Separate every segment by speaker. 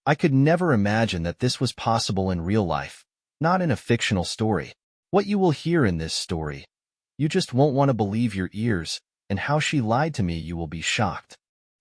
Speaker 1: I could never imagine that this was possible in real life, not in a fictional story. What you will hear in this story, you just won't want to believe your ears, and how she lied to me, you will be shocked.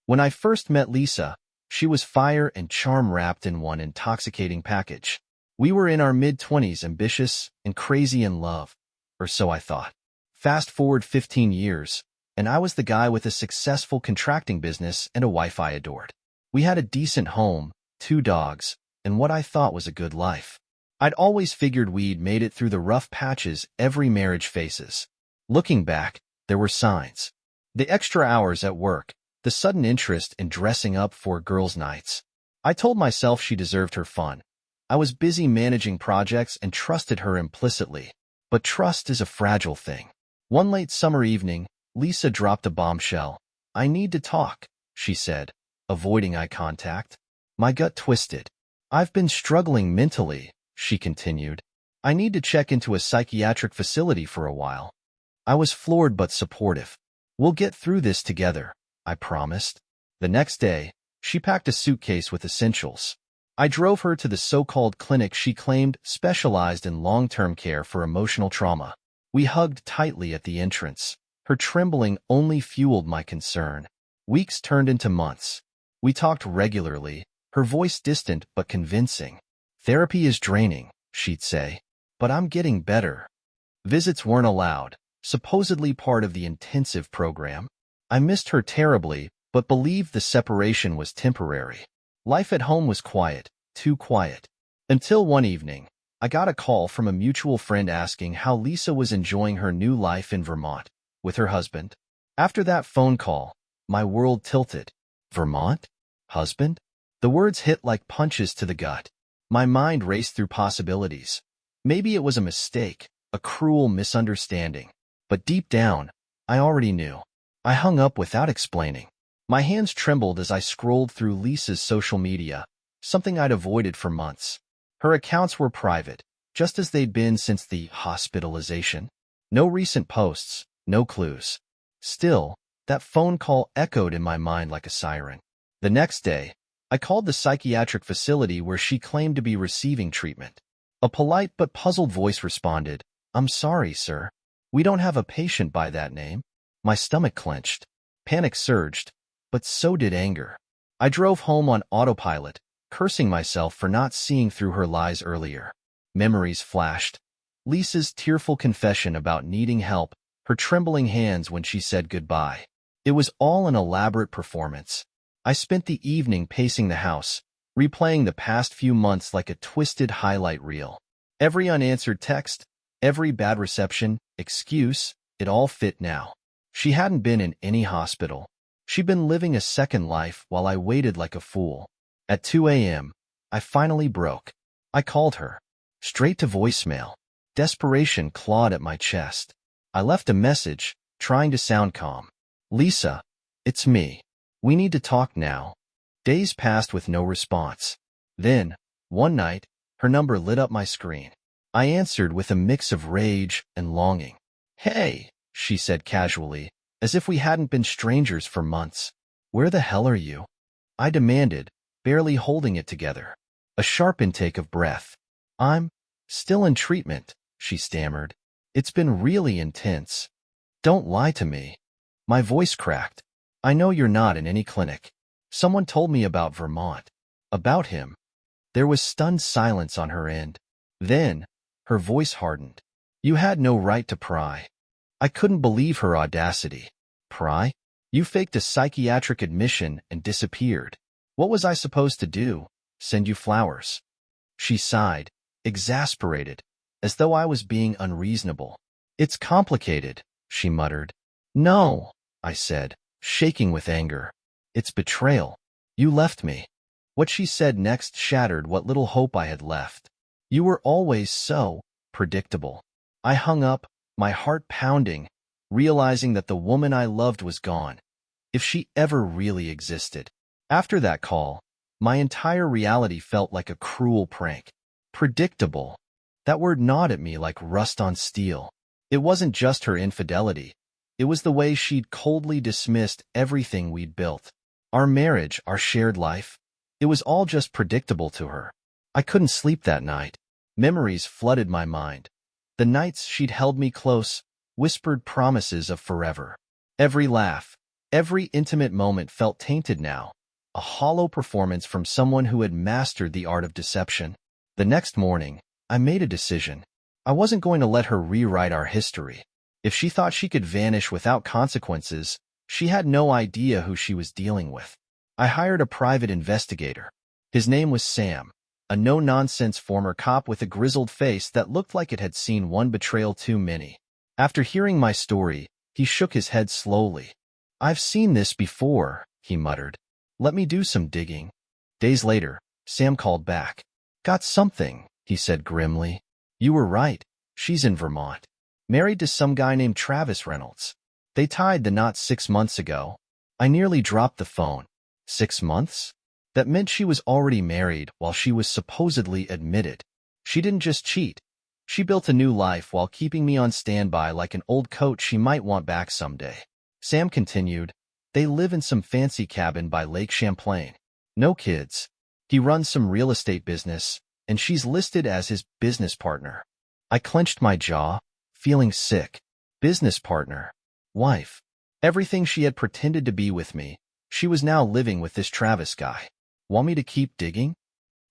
Speaker 1: When I first met Lisa, she was fire and charm wrapped in one intoxicating package. We were in our mid-20s, ambitious and crazy in love, or so I thought. Fast forward 15 years, and I was the guy with a successful contracting business and a wife I adored. We had a decent home, 2 dogs, and what I thought was a good life. I'd always figured we'd made it through the rough patches every marriage faces. Looking back, there were signs. The extra hours at work, the sudden interest in dressing up for girls' nights. I told myself she deserved her fun. I was busy managing projects and trusted her implicitly. But trust is a fragile thing. One late summer evening, Lisa dropped a bombshell. "I need to talk," she said, avoiding eye contact. My gut twisted. "I've been struggling mentally," she continued. "I need to check into a psychiatric facility for a while." I was floored but supportive. "We'll get through this together," I promised. The next day, she packed a suitcase with essentials. I drove her to the so-called clinic she claimed specialized in long-term care for emotional trauma. We hugged tightly at the entrance. Her trembling only fueled my concern. Weeks turned into months. We talked regularly, her voice distant but convincing. "Therapy is draining," she'd say, "but I'm getting better." Visits weren't allowed, supposedly part of the intensive program. I missed her terribly, but believed the separation was temporary. Life at home was quiet, too quiet. Until one evening, I got a call from a mutual friend asking how Lisa was enjoying her new life in Vermont, with her husband. After that phone call, my world tilted. Vermont? Husband? The words hit like punches to the gut. My mind raced through possibilities. Maybe it was a mistake, a cruel misunderstanding. But deep down, I already knew. I hung up without explaining. My hands trembled as I scrolled through Lisa's social media, something I'd avoided for months. Her accounts were private, just as they'd been since the hospitalization. No recent posts, no clues. Still, that phone call echoed in my mind like a siren. The next day, I called the psychiatric facility where she claimed to be receiving treatment. A polite but puzzled voice responded, "I'm sorry, sir. We don't have a patient by that name." My stomach clenched. Panic surged, but so did anger. I drove home on autopilot, cursing myself for not seeing through her lies earlier. Memories flashed. Lisa's tearful confession about needing help, her trembling hands when she said goodbye. It was all an elaborate performance. I spent the evening pacing the house, replaying the past few months like a twisted highlight reel. Every unanswered text, every bad reception, excuse, it all fit now. She hadn't been in any hospital. She'd been living a second life while I waited like a fool. At 2 a.m., I finally broke. I called her. Straight to voicemail. Desperation clawed at my chest. I left a message, trying to sound calm. "Lisa, it's me. We need to talk now." Days passed with no response. Then, one night, her number lit up my screen. I answered with a mix of rage and longing. "Hey," she said casually, as if we hadn't been strangers for months. "Where the hell are you?" I demanded, barely holding it together. A sharp intake of breath. "I'm still in treatment," she stammered. "It's been really intense." "Don't lie to me." My voice cracked. "I know you're not in any clinic. Someone told me about Vermont." "About him?" There was stunned silence on her end. Then, her voice hardened. "You had no right to pry." I couldn't believe her audacity. "Pry? You faked a psychiatric admission and disappeared. What was I supposed to do? Send you flowers?" She sighed, exasperated, as though I was being unreasonable. "It's complicated," she muttered. "No," I said, shaking with anger. "It's betrayal. You left me." What she said next shattered what little hope I had left. "You were always so predictable." I hung up, my heart pounding, realizing that the woman I loved was gone, if she ever really existed. After that call, my entire reality felt like a cruel prank. Predictable. That word gnawed at me like rust on steel. It wasn't just her infidelity. It was the way she'd coldly dismissed everything we'd built. Our marriage, our shared life. It was all just predictable to her. I couldn't sleep that night. Memories flooded my mind. The nights she'd held me close, whispered promises of forever. Every laugh, every intimate moment felt tainted now, a hollow performance from someone who had mastered the art of deception. The next morning, I made a decision. I wasn't going to let her rewrite our history. If she thought she could vanish without consequences, she had no idea who she was dealing with. I hired a private investigator. His name was Sam, a no-nonsense former cop with a grizzled face that looked like it had seen one betrayal too many. After hearing my story, he shook his head slowly. "I've seen this before," he muttered. "Let me do some digging." Days later, Sam called back. "Got something," he said grimly. "You were right. She's in Vermont. Married to some guy named Travis Reynolds. They tied the knot 6 months ago." I nearly dropped the phone. 6 months? That meant she was already married while she was supposedly admitted. She didn't just cheat. She built a new life while keeping me on standby like an old coat she might want back someday. Sam continued, "They live in some fancy cabin by Lake Champlain. No kids. He runs some real estate business, and she's listed as his business partner." I clenched my jaw, feeling sick. Business partner. Wife. Everything she had pretended to be with me, she was now living with this Travis guy. "Want me to keep digging?"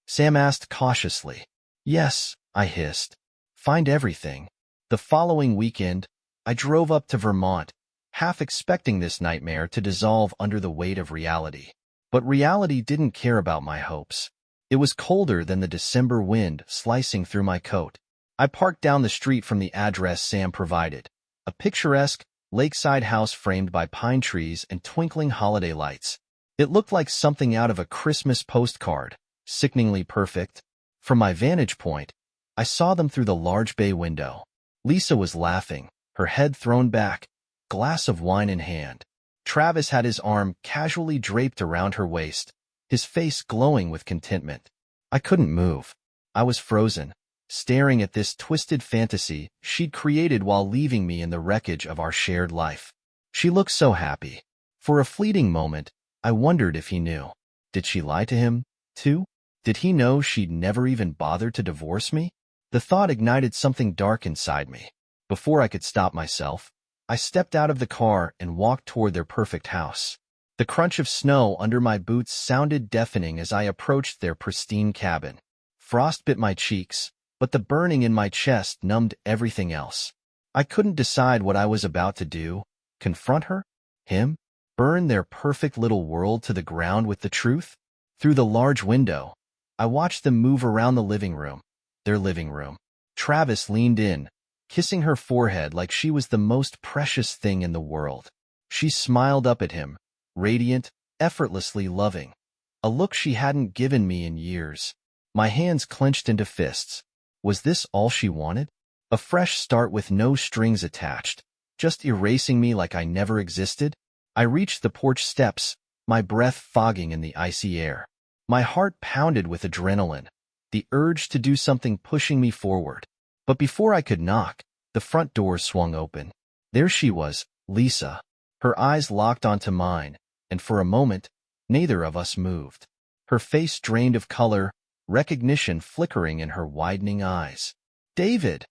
Speaker 1: Sam asked cautiously. "Yes," I hissed. "Find everything." The following weekend, I drove up to Vermont, half expecting this nightmare to dissolve under the weight of reality. But reality didn't care about my hopes. It was colder than the December wind slicing through my coat. I parked down the street from the address Sam provided, a picturesque, lakeside house framed by pine trees and twinkling holiday lights. It looked like something out of a Christmas postcard, sickeningly perfect. From my vantage point, I saw them through the large bay window. Lisa was laughing, her head thrown back, glass of wine in hand. Travis had his arm casually draped around her waist, his face glowing with contentment. I couldn't move. I was frozen, staring at this twisted fantasy she'd created while leaving me in the wreckage of our shared life. She looked so happy. For a fleeting moment, I wondered if he knew. Did she lie to him, too? Did he know she'd never even bothered to divorce me? The thought ignited something dark inside me. Before I could stop myself, I stepped out of the car and walked toward their perfect house. The crunch of snow under my boots sounded deafening as I approached their pristine cabin. Frost bit my cheeks, but the burning in my chest numbed everything else. I couldn't decide what I was about to do. Confront her? Him? Burn their perfect little world to the ground with the truth? Through the large window, I watched them move around the living room. Their living room. Travis leaned in, kissing her forehead like she was the most precious thing in the world. She smiled up at him, radiant, effortlessly loving. A look she hadn't given me in years. My hands clenched into fists. Was this all she wanted? A fresh start with no strings attached, just erasing me like I never existed? I reached the porch steps, my breath fogging in the icy air. My heart pounded with adrenaline, the urge to do something pushing me forward. But before I could knock, the front door swung open. There she was, Lisa. Her eyes locked onto mine, and for a moment, neither of us moved. Her face drained of color, recognition flickering in her widening eyes. "David,"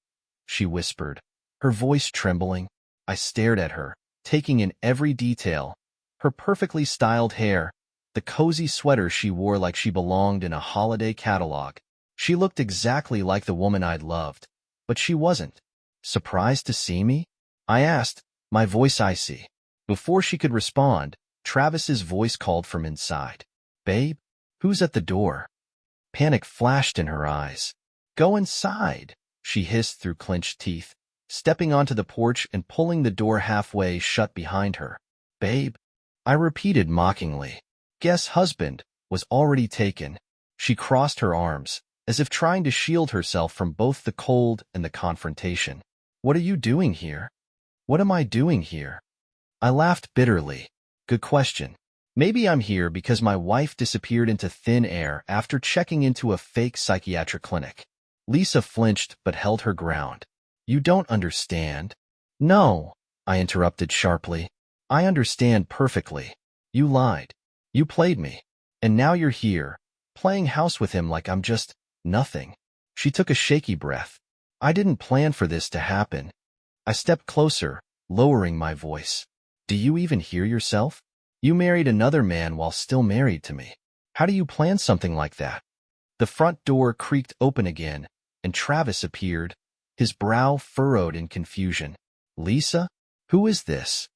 Speaker 1: she whispered, her voice trembling. I stared at her, taking in every detail. Her perfectly styled hair, the cozy sweater she wore like she belonged in a holiday catalog. She looked exactly like the woman I'd loved, but she wasn't. "Surprised to see me?" I asked, my voice icy. Before she could respond, Travis's voice called from inside. "Babe, who's at the door?" Panic flashed in her eyes. "Go inside," she hissed through clenched teeth, stepping onto the porch and pulling the door halfway shut behind her. "Babe," I repeated mockingly. Guess husband was already taken. She crossed her arms, as if trying to shield herself from both the cold and the confrontation. "What are you doing here?" "What am I doing here?" I laughed bitterly. Good question. Maybe I'm here because my wife disappeared into thin air after checking into a fake psychiatric clinic. Lisa flinched but held her ground. "You don't understand." "No," I interrupted sharply. "I understand perfectly. You lied. You played me. And now you're here, playing house with him like I'm just nothing. She took a shaky breath. I didn't plan for this to happen. I stepped closer, lowering my voice. Do you even hear yourself? You married another man while still married to me. How do you plan something like that? The front door creaked open again, and Travis appeared, his brow furrowed in confusion. Lisa? Who is this?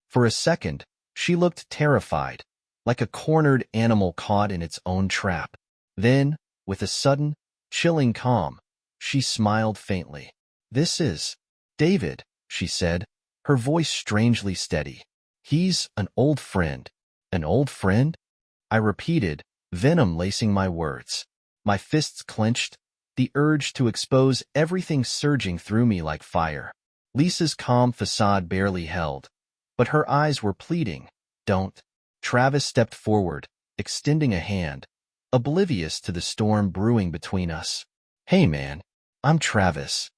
Speaker 1: For a second, she looked terrified, like a cornered animal caught in its own trap. Then, with a sudden, chilling calm, she smiled faintly. This is David, she said, her voice strangely steady. He's an old friend. An old friend? I repeated, venom lacing my words. My fists clenched, the urge to expose everything surging through me like fire. Lisa's calm facade barely held, but her eyes were pleading. Don't. Travis stepped forward, extending a hand, oblivious to the storm brewing between us. Hey man, I'm Travis.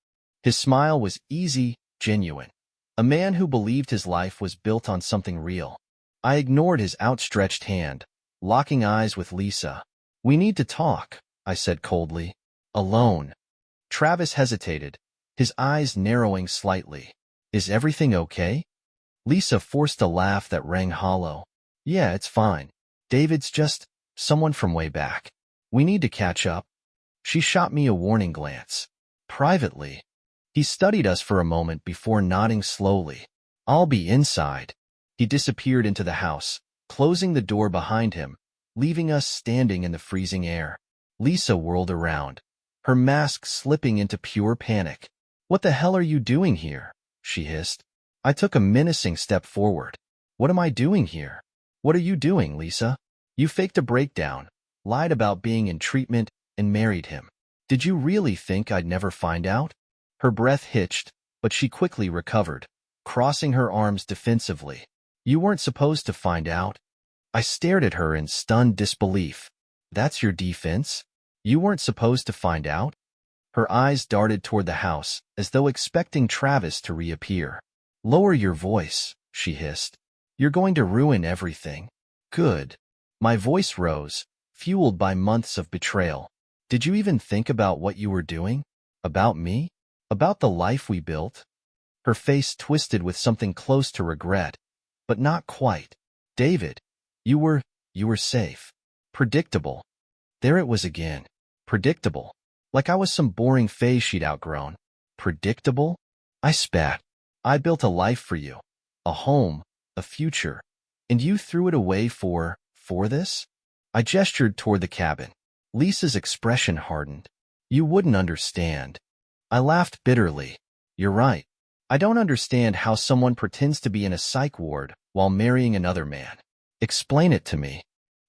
Speaker 1: His smile was easy, genuine. A man who believed his life was built on something real. I ignored his outstretched hand, locking eyes with Lisa. We need to talk, I said coldly. Alone. Travis hesitated, his eyes narrowing slightly. Is everything okay? Lisa forced a laugh that rang hollow. Yeah, it's fine. David's just someone from way back. We need to catch up. She shot me a warning glance. Privately. He studied us for a moment before nodding slowly. I'll be inside. He disappeared into the house, closing the door behind him, leaving us standing in the freezing air. Lisa whirled around, her mask slipping into pure panic. What the hell are you doing here? She hissed. I took a menacing step forward. What am I doing here? What are you doing, Lisa? You faked a breakdown, lied about being in treatment, and married him. Did you really think I'd never find out? Her breath hitched, but she quickly recovered, crossing her arms defensively. You weren't supposed to find out. I stared at her in stunned disbelief. That's your defense? You weren't supposed to find out? Her eyes darted toward the house, as though expecting Travis to reappear. Lower your voice, she hissed. You're going to ruin everything. Good. My voice rose, fueled by months of betrayal. Did you even think about what you were doing? About me? About the life we built? Her face twisted with something close to regret, but not quite. David, you were safe. Predictable. There it was again. Predictable. Like I was some boring phase she'd outgrown. Predictable? I spat. I built a life for you. A home, a future. And you threw it away for this? I gestured toward the cabin. Lisa's expression hardened. You wouldn't understand. I laughed bitterly. You're right. I don't understand how someone pretends to be in a psych ward while marrying another man. Explain it to me.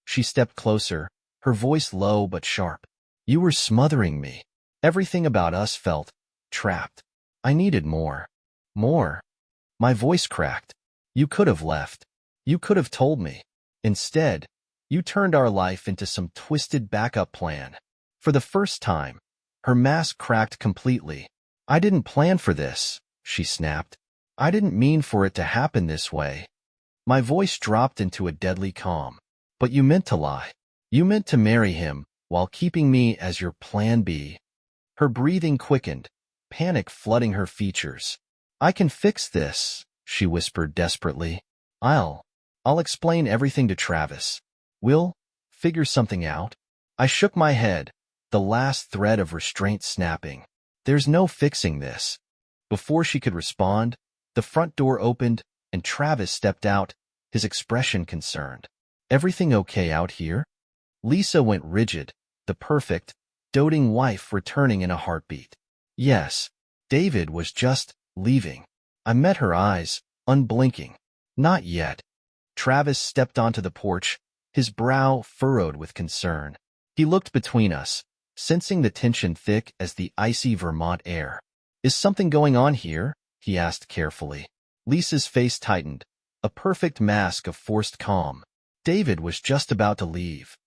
Speaker 1: She stepped closer, her voice low but sharp. You were smothering me. Everything about us felt trapped. I needed more. More. My voice cracked. You could have left. You could have told me. Instead, you turned our life into some twisted backup plan. For the first time, her mask cracked completely. I didn't plan for this, she snapped. I didn't mean for it to happen this way. My voice dropped into a deadly calm. But you meant to lie. You meant to marry him while keeping me as your plan B. Her breathing quickened, panic flooding her features. I can fix this, she whispered desperately. I'll explain everything to Travis. We'll figure something out. I shook my head, the last thread of restraint snapping. There's no fixing this. Before she could respond, the front door opened and Travis stepped out, his expression concerned. Everything okay out here? Lisa went rigid, the perfect, doting wife returning in a heartbeat. Yes, David was just leaving. I met her eyes, unblinking. Not yet. Travis stepped onto the porch, his brow furrowed with concern. He looked between us, sensing the tension thick as the icy Vermont air. Is something going on here? He asked carefully. Lisa's face tightened, a perfect mask of forced calm. David was just about to leave.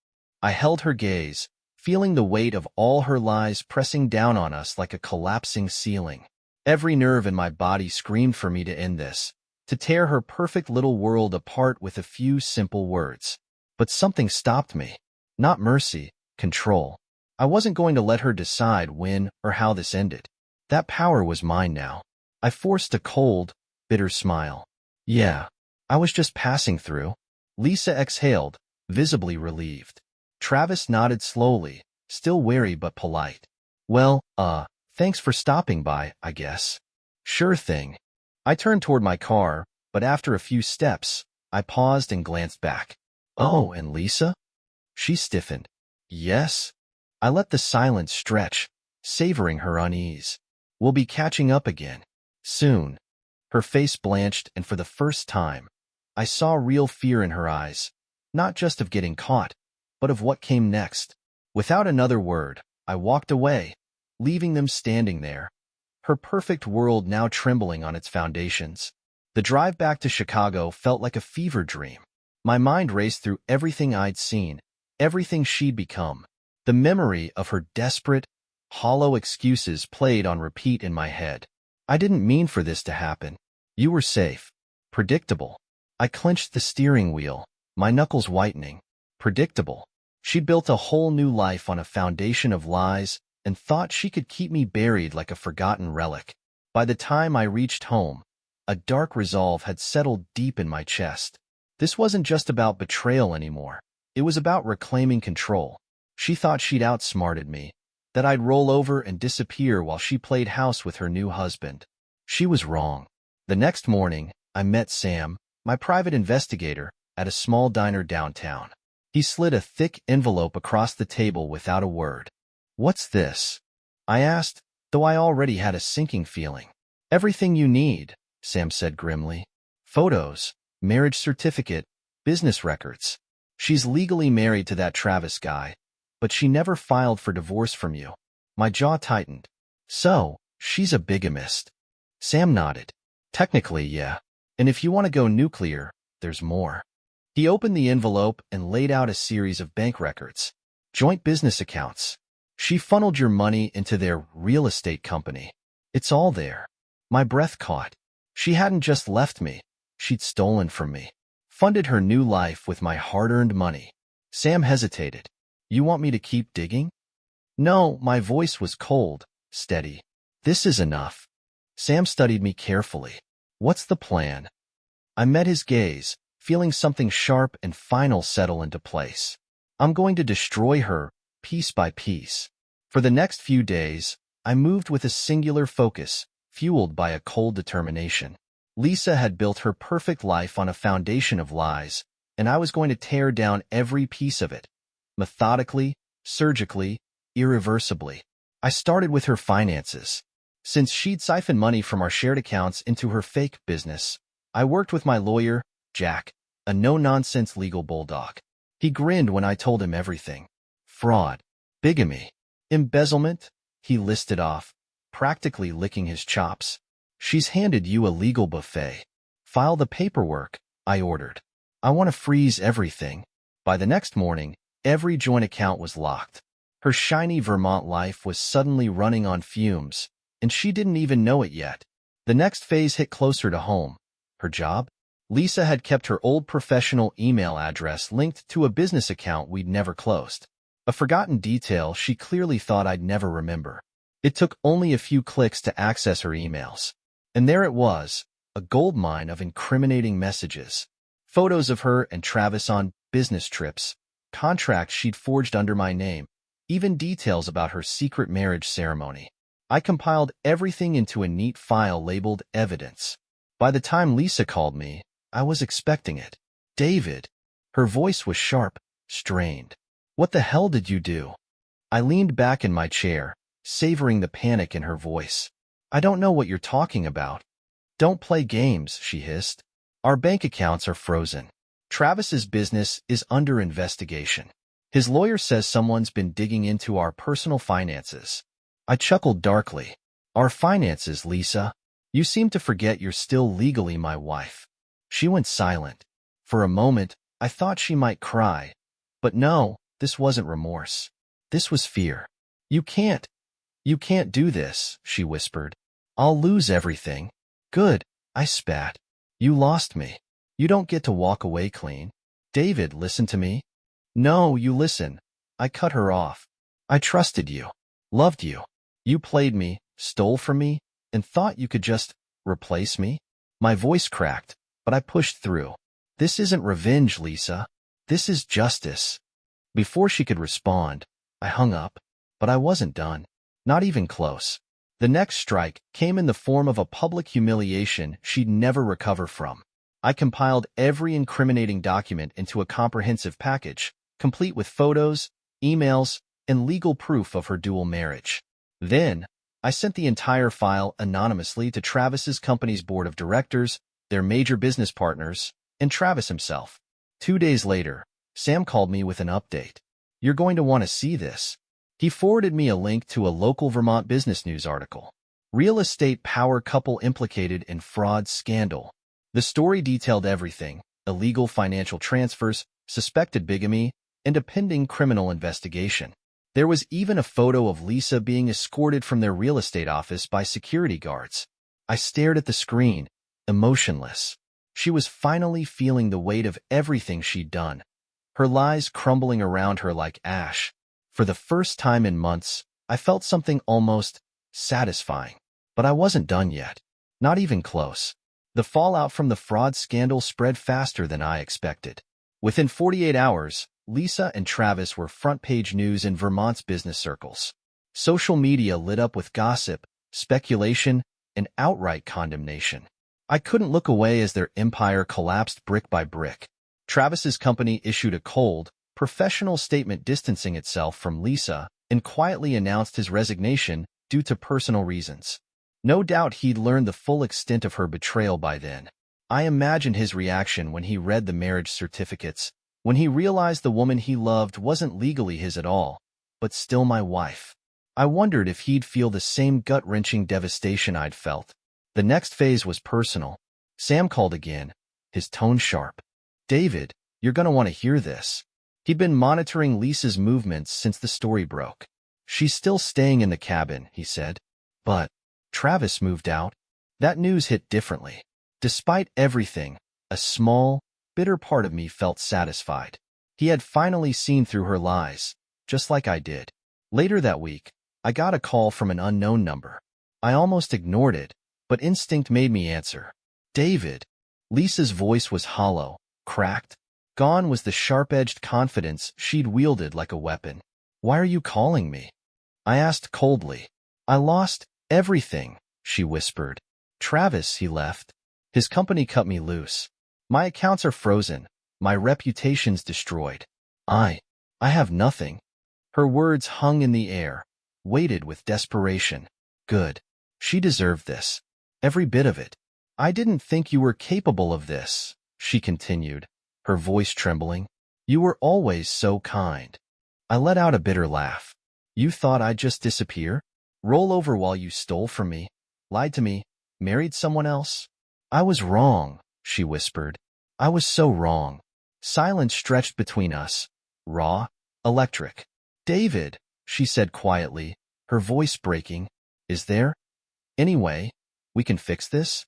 Speaker 1: I held her gaze, feeling the weight of all her lies pressing down on us like a collapsing ceiling. Every nerve in my body screamed for me to end this, to tear her perfect little world apart with a few simple words. But something stopped me. Not mercy, control. I wasn't going to let her decide when or how this ended. That power was mine now. I forced a cold, bitter smile. Yeah, I was just passing through. Lisa exhaled, visibly relieved. Travis nodded slowly, still wary but polite. Well, thanks for stopping by, I guess. Sure thing. I turned toward my car, but after a few steps, I paused and glanced back. Oh, and Lisa? She stiffened. Yes. I let the silence stretch, savoring her unease. We'll be catching up again. Soon. Her face blanched, and for the first time, I saw real fear in her eyes, not just of getting caught, but of what came next. Without another word, I walked away, leaving them standing there, her perfect world now trembling on its foundations. The drive back to Chicago felt like a fever dream. My mind raced through everything I'd seen, everything she'd become. The memory of her desperate, hollow excuses played on repeat in my head. I didn't mean for this to happen. You were safe. Predictable. I clenched the steering wheel, my knuckles whitening. Predictable. She'd built a whole new life on a foundation of lies and thought she could keep me buried like a forgotten relic. By the time I reached home, a dark resolve had settled deep in my chest. This wasn't just about betrayal anymore. It was about reclaiming control. She thought she'd outsmarted me, that I'd roll over and disappear while she played house with her new husband. She was wrong. The next morning, I met Sam, my private investigator, at a small diner downtown. He slid a thick envelope across the table without a word. What's this? I asked, though I already had a sinking feeling. Everything you need, Sam said grimly. Photos, marriage certificate, business records. She's legally married to that Travis guy, but she never filed for divorce from you. My jaw tightened. So, she's a bigamist. Sam nodded. Technically, yeah. And if you want to go nuclear, there's more. He opened the envelope and laid out a series of bank records. Joint business accounts. She funneled your money into their real estate company. It's all there. My breath caught. She hadn't just left me. She'd stolen from me. Funded her new life with my hard-earned money. Sam hesitated. You want me to keep digging? No, my voice was cold, steady. This is enough. Sam studied me carefully. What's the plan? I met his gaze, feeling something sharp and final settle into place. I'm going to destroy her, piece by piece. For the next few days, I moved with a singular focus, fueled by a cold determination. Lisa had built her perfect life on a foundation of lies, and I was going to tear down every piece of it. Methodically, surgically, irreversibly. I started with her finances. Since she'd siphoned money from our shared accounts into her fake business, I worked with my lawyer, Jack, a no-nonsense legal bulldog. He grinned when I told him everything. Fraud, bigamy, embezzlement, he listed off, practically licking his chops. She's handed you a legal buffet. File the paperwork, I ordered. I want to freeze everything. By the next morning, every joint account was locked. Her shiny Vermont life was suddenly running on fumes, and she didn't even know it yet. The next phase hit closer to home. Her job? Lisa had kept her old professional email address linked to a business account we'd never closed. A forgotten detail she clearly thought I'd never remember. It took only a few clicks to access her emails. And there it was, a goldmine of incriminating messages. Photos of her and Travis on business trips, contracts she'd forged under my name, even details about her secret marriage ceremony. I compiled everything into a neat file labeled evidence. By the time Lisa called me, I was expecting it. David. Her voice was sharp, strained. What the hell did you do? I leaned back in my chair, savoring the panic in her voice. I don't know what you're talking about. Don't play games, she hissed. Our bank accounts are frozen. Travis's business is under investigation. His lawyer says someone's been digging into our personal finances. I chuckled darkly. Our finances, Lisa. You seem to forget you're still legally my wife. She went silent. For a moment, I thought she might cry. But no, this wasn't remorse. This was fear. You can't do this, she whispered. I'll lose everything. Good, I spat. You lost me. You don't get to walk away clean. David, listen to me. No, you listen. I cut her off. I trusted you, loved you. You played me, stole from me, and thought you could just replace me? My voice cracked, but I pushed through. This isn't revenge, Lisa. This is justice. Before she could respond, I hung up, but I wasn't done. Not even close. The next strike came in the form of a public humiliation she'd never recover from. I compiled every incriminating document into a comprehensive package, complete with photos, emails, and legal proof of her dual marriage. Then, I sent the entire file anonymously to Travis's company's board of directors, their major business partners, and Travis himself. 2 days later, Sam called me with an update. You're going to want to see this. He forwarded me a link to a local Vermont Business News article. Real estate power couple implicated in fraud scandal. The story detailed everything: illegal financial transfers, suspected bigamy, and a pending criminal investigation. There was even a photo of Lisa being escorted from their real estate office by security guards. I stared at the screen, emotionless. She was finally feeling the weight of everything she'd done, her lies crumbling around her like ash. For the first time in months, I felt something almost satisfying. But I wasn't done yet. Not even close. The fallout from the fraud scandal spread faster than I expected. Within 48 hours, Lisa and Travis were front-page news in Vermont's business circles. Social media lit up with gossip, speculation, and outright condemnation. I couldn't look away as their empire collapsed brick by brick. Travis's company issued a cold, professional statement distancing itself from Lisa and quietly announced his resignation due to personal reasons. No doubt he'd learned the full extent of her betrayal by then. I imagined his reaction when he read the marriage certificates, when he realized the woman he loved wasn't legally his at all, but still my wife. I wondered if he'd feel the same gut-wrenching devastation I'd felt. The next phase was personal. Sam called again, his tone sharp. David, you're going to want to hear this. He'd been monitoring Lisa's movements since the story broke. She's still staying in the cabin, he said. But Travis moved out. That news hit differently. Despite everything, a small, bitter part of me felt satisfied. He had finally seen through her lies, just like I did. Later that week, I got a call from an unknown number. I almost ignored it, but instinct made me answer. David. Lisa's voice was hollow, cracked. Gone was the sharp-edged confidence she'd wielded like a weapon. Why are you calling me? I asked coldly. I lost everything, she whispered. Travis, he left. His company cut me loose. My accounts are frozen. My reputation's destroyed. I have nothing. Her words hung in the air, weighted with desperation. Good. She deserved this. Every bit of it. I didn't think you were capable of this, she continued, her voice trembling. You were always so kind. I let out a bitter laugh. You thought I'd just disappear? Roll over while you stole from me, lied to me, married someone else? I was wrong, she whispered. I was so wrong. Silence stretched between us, raw, electric. David, she said quietly, her voice breaking, is there any way we can fix this?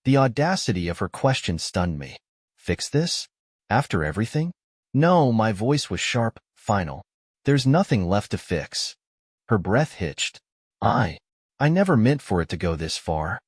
Speaker 1: The audacity of her question stunned me. Fix this? After everything? No, my voice was sharp, final. There's nothing left to fix. Her breath hitched. I never meant for it to go this far.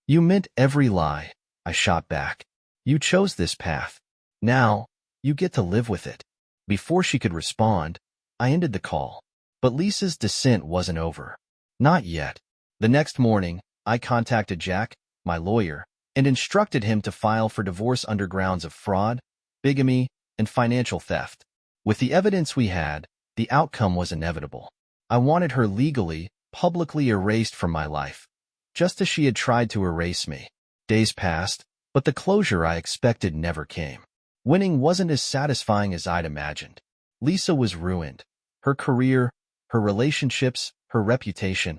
Speaker 1: You meant every lie, I shot back. You chose this path. Now, you get to live with it. Before she could respond, I ended the call. But Lisa's descent wasn't over. Not yet. The next morning, I contacted Jack, my lawyer, and instructed him to file for divorce under grounds of fraud, bigamy, and financial theft. With the evidence we had, the outcome was inevitable. I wanted her legally, publicly erased from my life, just as she had tried to erase me. Days passed, but the closure I expected never came. Winning wasn't as satisfying as I'd imagined. Lisa was ruined. Her career, her relationships, her reputation,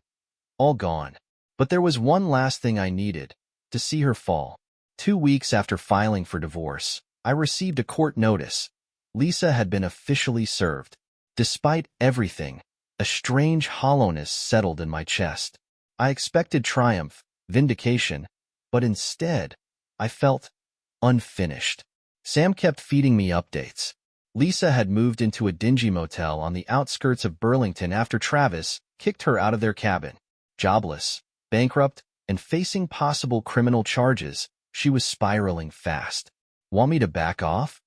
Speaker 1: all gone. But there was one last thing I needed, to see her fall. 2 weeks after filing for divorce, I received a court notice. Lisa had been officially served. Despite everything, a strange hollowness settled in my chest. I expected triumph, vindication, but instead, I felt unfinished. Sam kept feeding me updates. Lisa had moved into a dingy motel on the outskirts of Burlington after Travis kicked her out of their cabin. Jobless, bankrupt, and facing possible criminal charges, she was spiraling fast. "Want me to back off?"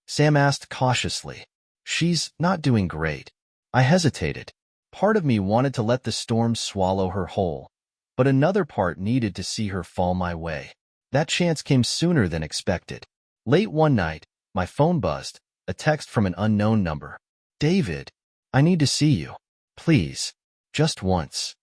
Speaker 1: Sam asked cautiously. "She's not doing great." I hesitated. Part of me wanted to let the storm swallow her whole, but another part needed to see her fall my way. That chance came sooner than expected. Late one night, my phone buzzed, a text from an unknown number. "David, I need to see you. Please, just once."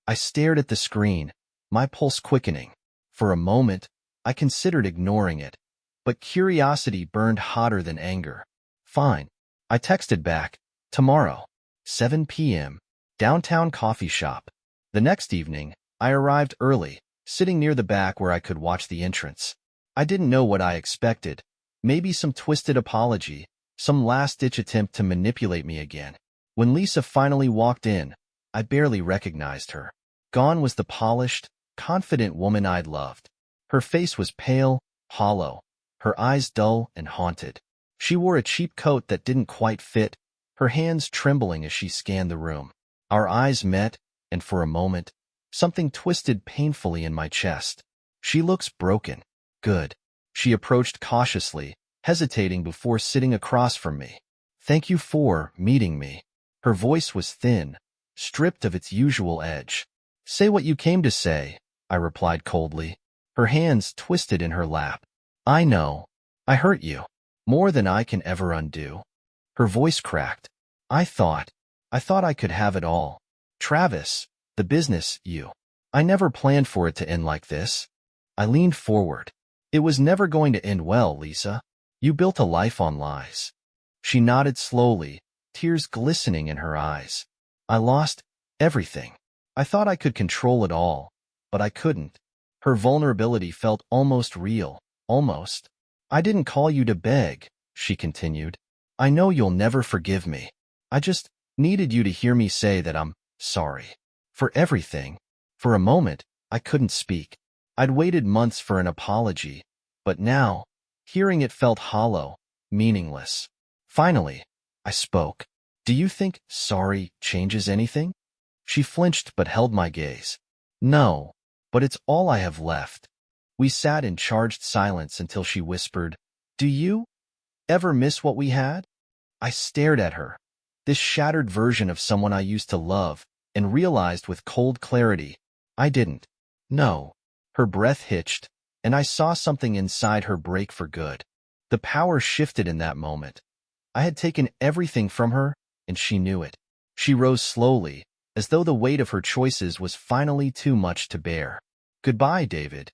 Speaker 1: I stared at the screen, my pulse quickening. For a moment, I considered ignoring it, but curiosity burned hotter than anger. "Fine." I texted back, "Tomorrow, 7 p.m., downtown coffee shop." The next evening, I arrived early, sitting near the back where I could watch the entrance. I didn't know what I expected. Maybe some twisted apology, some last-ditch attempt to manipulate me again. When Lisa finally walked in, I barely recognized her. Gone was the polished, confident woman I'd loved. Her face was pale, hollow, her eyes dull and haunted. She wore a cheap coat that didn't quite fit, her hands trembling as she scanned the room. Our eyes met, and for a moment, something twisted painfully in my chest. "She looks broken." "Good." She approached cautiously, hesitating before sitting across from me. "Thank you for meeting me." Her voice was thin, stripped of its usual edge. "Say what you came to say," I replied coldly. Her hands twisted in her lap. "I know. I hurt you. More than I can ever undo." Her voice cracked. I thought I could have it all. Travis, the business, you. I never planned for it to end like this." I leaned forward. "It was never going to end well, Lisa. You built a life on lies." She nodded slowly, tears glistening in her eyes. "I lost everything. I thought I could control it all, but I couldn't." Her vulnerability felt almost real, almost. "I didn't call you to beg," she continued. "I know you'll never forgive me. I just needed you to hear me say that I'm sorry. For everything." For a moment, I couldn't speak. I'd waited months for an apology, but now, hearing it felt hollow, meaningless. Finally, I spoke. "Do you think sorry changes anything?" She flinched but held my gaze. "No, but it's all I have left." We sat in charged silence until she whispered, "Do you ever miss what we had?" I stared at her, this shattered version of someone I used to love, and realized with cold clarity, I didn't. "No." Her breath hitched, and I saw something inside her break for good. The power shifted in that moment. I had taken everything from her, and she knew it. She rose slowly, as though the weight of her choices was finally too much to bear. "Goodbye, David."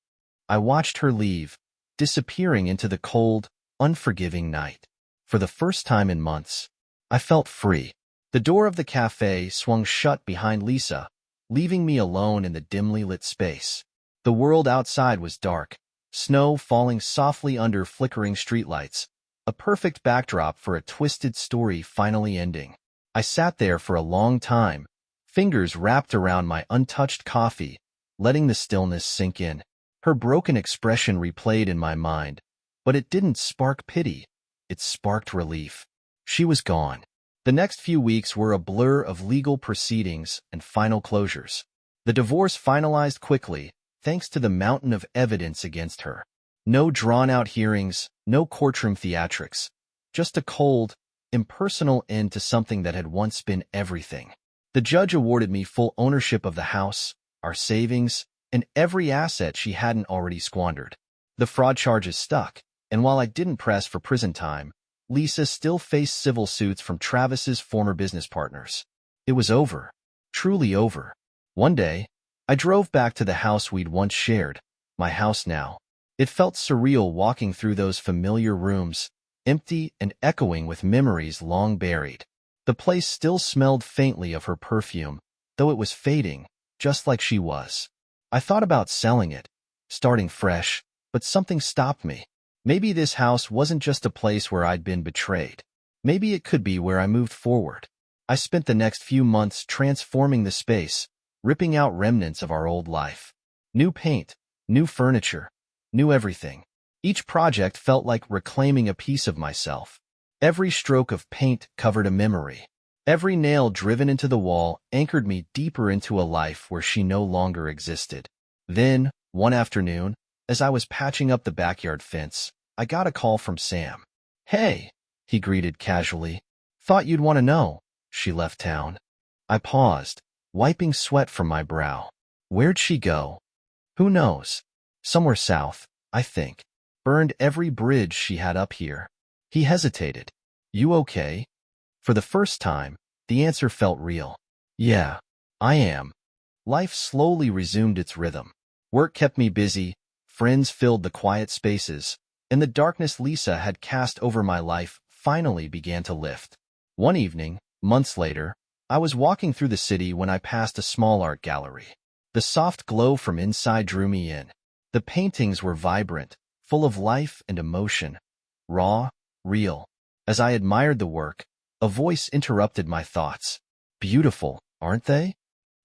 Speaker 1: I watched her leave, disappearing into the cold, unforgiving night. For the first time in months, I felt free. The door of the cafe swung shut behind Lisa, leaving me alone in the dimly lit space. The world outside was dark, snow falling softly under flickering streetlights, a perfect backdrop for a twisted story finally ending. I sat there for a long time, fingers wrapped around my untouched coffee, letting the stillness sink in. Her broken expression replayed in my mind, but it didn't spark pity. It sparked relief. She was gone. The next few weeks were a blur of legal proceedings and final closures. The divorce finalized quickly, thanks to the mountain of evidence against her. No drawn-out hearings, no courtroom theatrics, just a cold, impersonal end to something that had once been everything. The judge awarded me full ownership of the house, our savings, and every asset she hadn't already squandered. The fraud charges stuck, and while I didn't press for prison time, Lisa still faced civil suits from Travis's former business partners. It was over. Truly over. One day, I drove back to the house we'd once shared, my house now. It felt surreal walking through those familiar rooms, empty and echoing with memories long buried. The place still smelled faintly of her perfume, though it was fading, just like she was. I thought about selling it, starting fresh, but something stopped me. Maybe this house wasn't just a place where I'd been betrayed. Maybe it could be where I moved forward. I spent the next few months transforming the space, ripping out remnants of our old life. New paint, new furniture, new everything. Each project felt like reclaiming a piece of myself. Every stroke of paint covered a memory. Every nail driven into the wall anchored me deeper into a life where she no longer existed. Then, one afternoon, as I was patching up the backyard fence, I got a call from Sam. "Hey," he greeted casually. "Thought you'd want to know." She left town. I paused, wiping sweat from my brow. Where'd she go? Who knows? Somewhere south, I think. Burned every bridge she had up here. He hesitated. "You okay?" For the first time, the answer felt real. "Yeah, I am." Life slowly resumed its rhythm. Work kept me busy, friends filled the quiet spaces, and the darkness Lisa had cast over my life finally began to lift. One evening, months later, I was walking through the city when I passed a small art gallery. The soft glow from inside drew me in. The paintings were vibrant, full of life and emotion, raw, real. As I admired the work, a voice interrupted my thoughts. "Beautiful, aren't they?"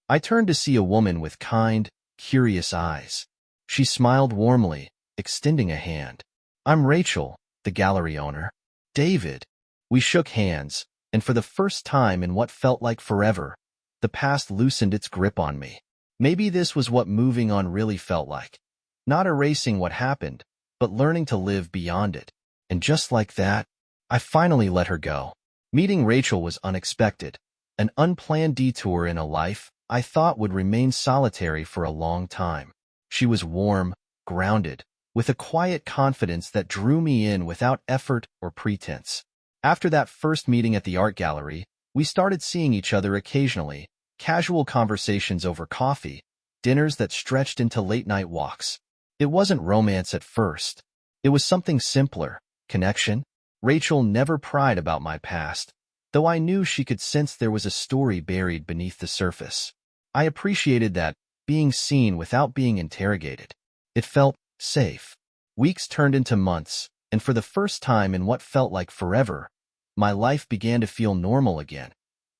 Speaker 1: I turned to see a woman with kind, curious eyes. She smiled warmly, extending a hand. "I'm Rachel, the gallery owner." "David." We shook hands, and for the first time in what felt like forever, the past loosened its grip on me. Maybe this was what moving on really felt like. Not erasing what happened, but learning to live beyond it. And just like that, I finally let her go. Meeting Rachel was unexpected, an unplanned detour in a life I thought would remain solitary for a long time. She was warm, grounded, with a quiet confidence that drew me in without effort or pretense. After that first meeting at the art gallery, we started seeing each other occasionally, casual conversations over coffee, dinners that stretched into late-night walks. It wasn't romance at first. It was something simpler, connection. Rachel never pried about my past, though I knew she could sense there was a story buried beneath the surface. I appreciated that, being seen without being interrogated. It felt safe. Weeks turned into months, and for the first time in what felt like forever, my life began to feel normal again.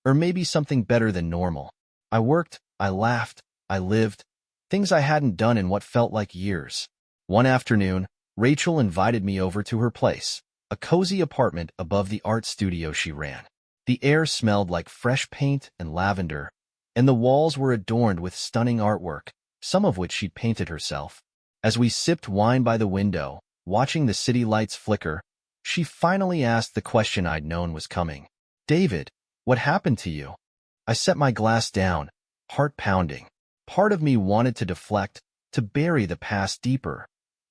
Speaker 1: Or maybe something better than normal. I worked, I laughed, I lived, things I hadn't done in what felt like years. One afternoon, Rachel invited me over to her place, a cozy apartment above the art studio she ran. The air smelled like fresh paint and lavender, and the walls were adorned with stunning artwork, some of which she'd painted herself. As we sipped wine by the window, watching the city lights flicker, she finally asked the question I'd known was coming. "David, what happened to you?" I set my glass down, heart pounding. Part of me wanted to deflect, to bury the past deeper,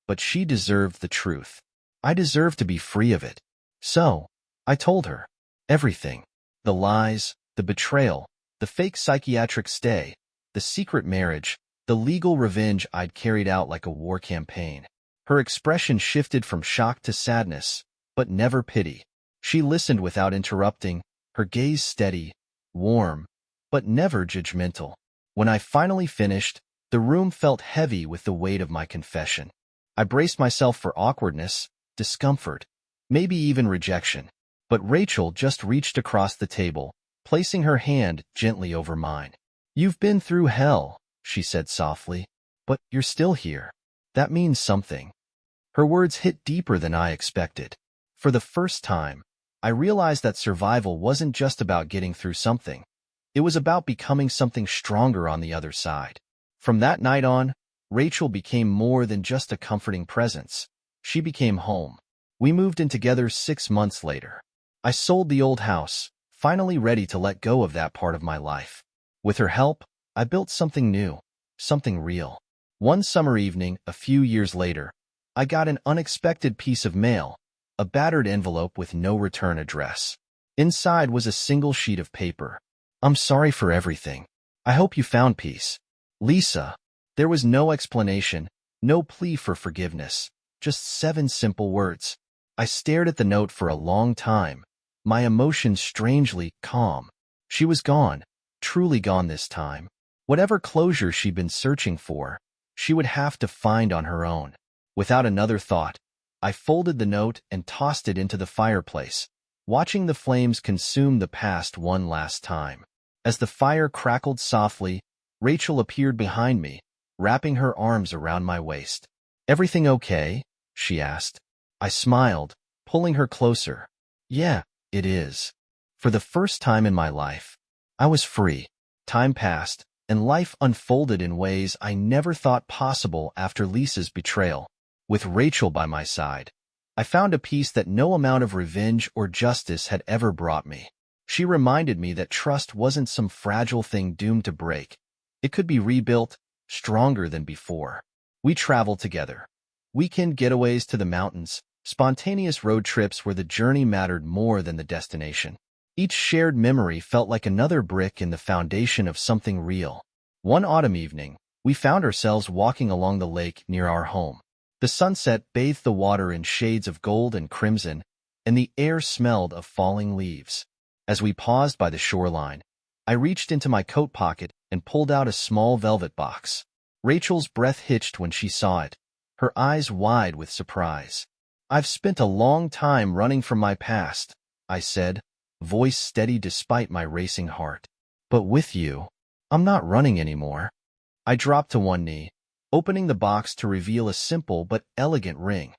Speaker 1: but she deserved the truth. I deserved to be free of it. So, I told her. Everything. The lies, the betrayal, the fake psychiatric stay, the secret marriage, the legal revenge I'd carried out like a war campaign. Her expression shifted from shock to sadness, but never pity. She listened without interrupting, her gaze steady, warm, but never judgmental. When I finally finished, the room felt heavy with the weight of my confession. I braced myself for awkwardness, discomfort, maybe even rejection. But Rachel just reached across the table, placing her hand gently over mine. "You've been through hell," she said softly, "but you're still here. That means something." Her words hit deeper than I expected. For the first time, I realized that survival wasn't just about getting through something. It was about becoming something stronger on the other side. From that night on, Rachel became more than just a comforting presence. She became home. We moved in together 6 months later. I sold the old house, finally ready to let go of that part of my life. With her help, I built something new, something real. One summer evening, a few years later, I got an unexpected piece of mail, a battered envelope with no return address. Inside was a single sheet of paper. "I'm sorry for everything. I hope you found peace. Lisa." There was no explanation, no plea for forgiveness, just 7 simple words. I stared at the note for a long time, my emotions strangely calm. She was gone, truly gone this time. Whatever closure she'd been searching for, she would have to find on her own. Without another thought, I folded the note and tossed it into the fireplace, watching the flames consume the past one last time. As the fire crackled softly, Rachel appeared behind me, wrapping her arms around my waist. "Everything okay?" she asked. I smiled, pulling her closer. Yeah, it is. For the first time in my life, I was free. Time passed, and life unfolded in ways I never thought possible after Lisa's betrayal. With Rachel by my side, I found a peace that no amount of revenge or justice had ever brought me. She reminded me that trust wasn't some fragile thing doomed to break. It could be rebuilt, stronger than before. We traveled together. Weekend getaways to the mountains, spontaneous road trips where the journey mattered more than the destination. Each shared memory felt like another brick in the foundation of something real. One autumn evening, we found ourselves walking along the lake near our home. The sunset bathed the water in shades of gold and crimson, and the air smelled of falling leaves. As we paused by the shoreline, I reached into my coat pocket and pulled out a small velvet box. Rachel's breath hitched when she saw it, her eyes wide with surprise. "I've spent a long time running from my past," I said, voice steady despite my racing heart. "But with you, I'm not running anymore." I dropped to one knee, opening the box to reveal a simple but elegant ring,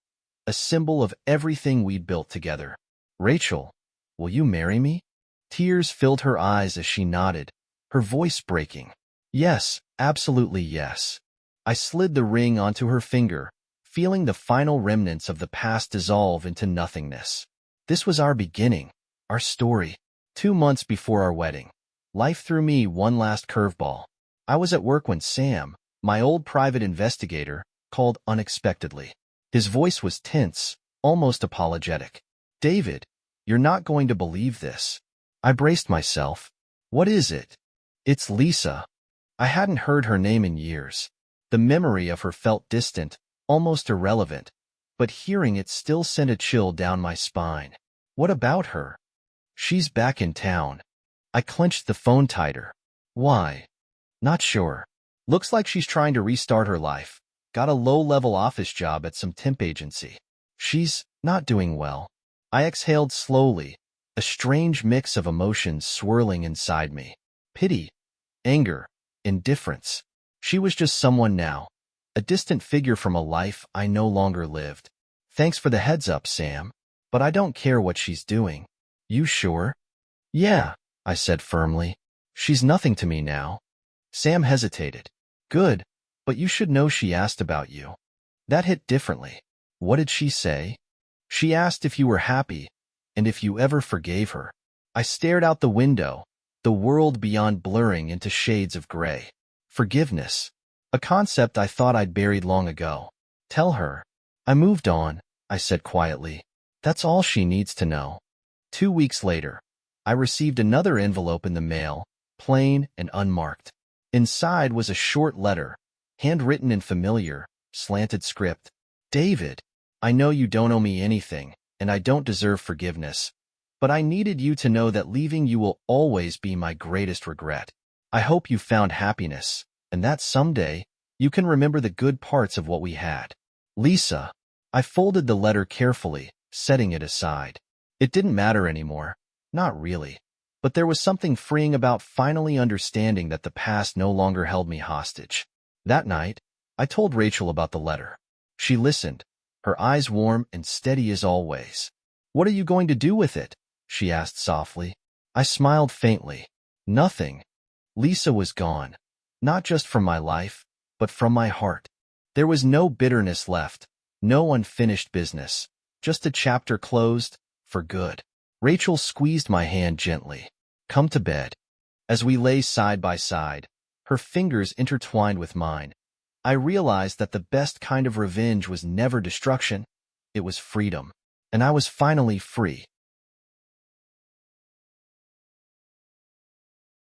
Speaker 1: a symbol of everything we'd built together. "Rachel, will you marry me?" Tears filled her eyes as she nodded, her voice breaking. "Yes, absolutely yes." I slid the ring onto her finger, feeling the final remnants of the past dissolve into nothingness. This was our beginning, our story. 2 months before our wedding, life threw me one last curveball. I was at work when Sam, my old private investigator, called unexpectedly. His voice was tense, almost apologetic. "David, you're not going to believe this." I braced myself. "What is it?" "It's Lisa." I hadn't heard her name in years. The memory of her felt distant, almost irrelevant, but hearing it still sent a chill down my spine. "What about her?" "She's back in town." I clenched the phone tighter. "Why?" "Not sure. Looks like she's trying to restart her life. Got a low-level office job at some temp agency. She's not doing well." I exhaled slowly, a strange mix of emotions swirling inside me. Pity, anger, indifference. She was just someone now, a distant figure from a life I no longer lived. "Thanks for the heads up, Sam, but I don't care what she's doing." "You sure?" "Yeah," I said firmly. "She's nothing to me now." Sam hesitated. "Good, but you should know she asked about you." That hit differently. "What did she say?" "She asked if you were happy, and if you ever forgave her." I stared out the window, the world beyond blurring into shades of gray. Forgiveness. A concept I thought I'd buried long ago. "Tell her. I moved on," I said quietly. "That's all she needs to know." 2 weeks later, I received another envelope in the mail, plain and unmarked. Inside was a short letter, handwritten in familiar, slanted script. "David, I know you don't owe me anything, and I don't deserve forgiveness, but I needed you to know that leaving you will always be my greatest regret. I hope you found happiness, and that someday you can remember the good parts of what we had. Lisa." I folded the letter carefully, setting it aside. It didn't matter anymore. Not really. But there was something freeing about finally understanding that the past no longer held me hostage. That night, I told Rachel about the letter. She listened, her eyes warm and steady as always. "What are you going to do with it?" she asked softly. I smiled faintly. "Nothing." Lisa was gone. Not just from my life, but from my heart. There was no bitterness left, no unfinished business, just a chapter closed, for good. Rachel squeezed my hand gently. "Come to bed." As we lay side by side, her fingers intertwined with mine, I realized that the best kind of revenge was never destruction, it was freedom. And I was finally free.